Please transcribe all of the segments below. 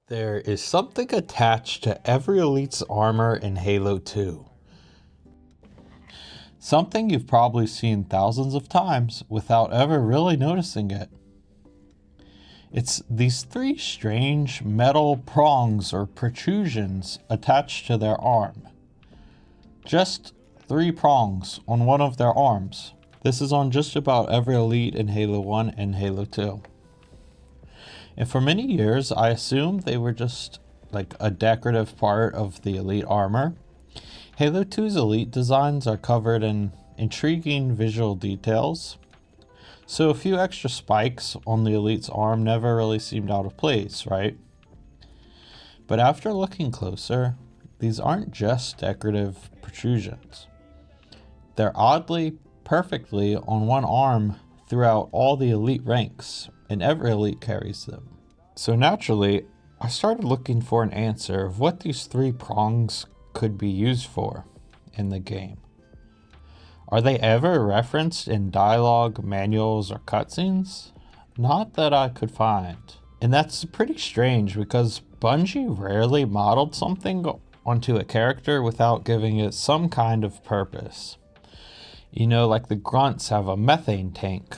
There is something attached to every elite's armor in Halo 2. Something you've probably seen thousands of times without ever really noticing it. It's these three strange metal prongs or protrusions attached to their arm. Just three prongs on one of their arms. This is on just about every elite in Halo 1 and Halo 2. And for many years, I assumed they were just like a decorative part of the elite armor. Halo 2's elite designs are covered in intriguing visual details, so a few extra spikes on the elite's arm never really seemed out of place, right? But after looking closer, these aren't just decorative protrusions. They're oddly, perfectly on one arm throughout all the elite ranks, and every elite carries them. So naturally, I started looking for an answer of what these three prongs could be used for in the game. Are they ever referenced in dialogue, manuals, or cutscenes? Not that I could find. And that's pretty strange because Bungie rarely modeled something onto a character without giving it some kind of purpose. You know, like the grunts have a methane tank,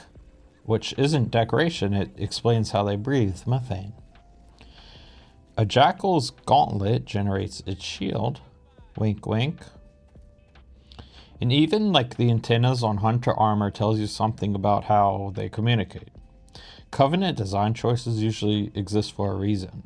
which isn't decoration, it explains how they breathe methane. A jackal's gauntlet generates its shield, wink wink. And even like the antennas on Hunter armor tells you something about how they communicate. Covenant design choices usually exist for a reason.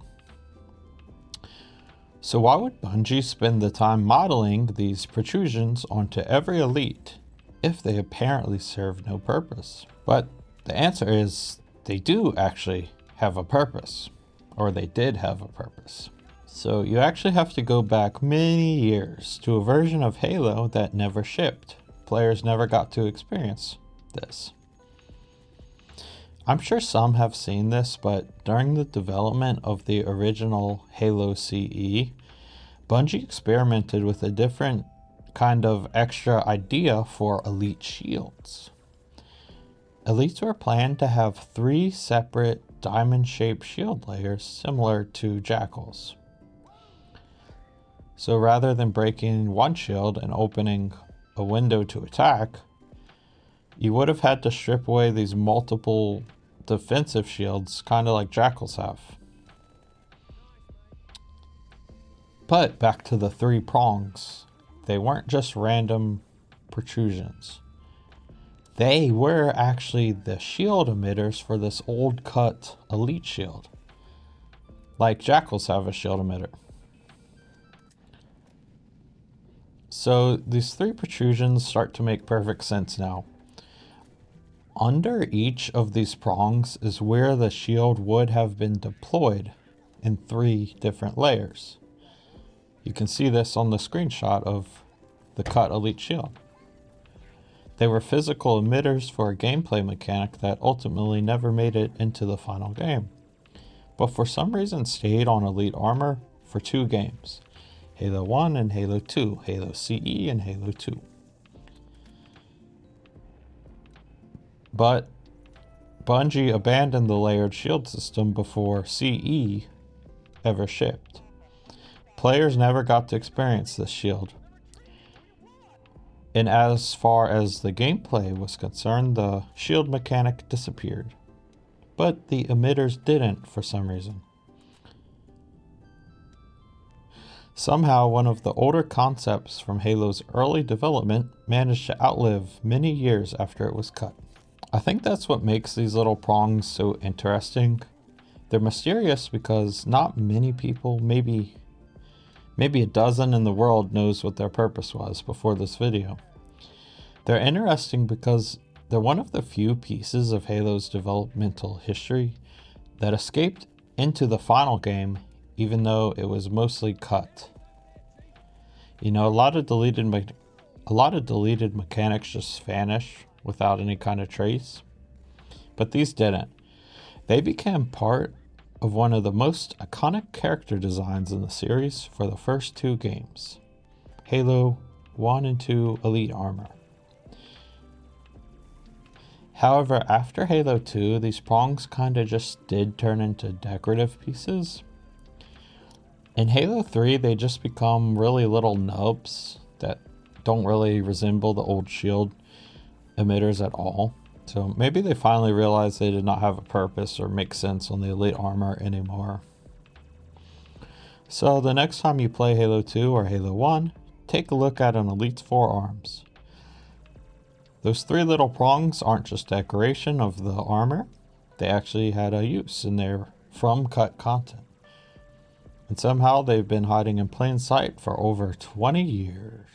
So why would Bungie spend the time modeling these protrusions onto every elite if they apparently serve no purpose? But the answer is they do actually have a purpose, or they did have a purpose. So you actually have to go back many years to a version of Halo that never shipped. Players never got to experience this. I'm sure some have seen this, but during the development of the original Halo CE, Bungie experimented with a different kind of extra idea for elite shields. Elites were planned to have three separate diamond-shaped shield layers similar to jackals. So rather than breaking one shield and opening a window to attack, you would have had to strip away these multiple defensive shields, kind of like jackals have. But back to the three prongs. They weren't just random protrusions. They were actually the shield emitters for this old cut elite shield. Like jackals have a shield emitter. So these three protrusions start to make perfect sense now. Under each of these prongs is where the shield would have been deployed in three different layers. You can see this on the screenshot of the cut elite shield. They were physical emitters for a gameplay mechanic that ultimately never made it into the final game, but for some reason stayed on elite armor for two games. Halo 1 and Halo 2, Halo CE and Halo 2. But Bungie abandoned the layered shield system before CE ever shipped. Players never got to experience this shield. And as far as the gameplay was concerned, the shield mechanic disappeared. But the emitters didn't for some reason. Somehow, one of the older concepts from Halo's early development managed to outlive many years after it was cut. I think that's what makes these little prongs so interesting. They're mysterious because not many people, maybe a dozen in the world, knows what their purpose was before this video. They're interesting because they're one of the few pieces of Halo's developmental history that escaped into the final game, even though it was mostly cut. You know, a lot of deleted mechanics just vanish without any kind of trace, but these didn't. They became part of one of the most iconic character designs in the series for the first two games, Halo 1 and 2 Elite Armor. However, after Halo 2, these prongs kinda just did turn into decorative pieces. In Halo 3, they just become really little nubs that don't really resemble the old shield emitters at all. So maybe they finally realized they did not have a purpose or make sense on the elite armor anymore. So the next time you play Halo 2 or Halo 1, take a look at an Elite's forearms. Those three little prongs aren't just decoration of the armor, they actually had a use in their from cut content. And somehow they've been hiding in plain sight for over 20 years.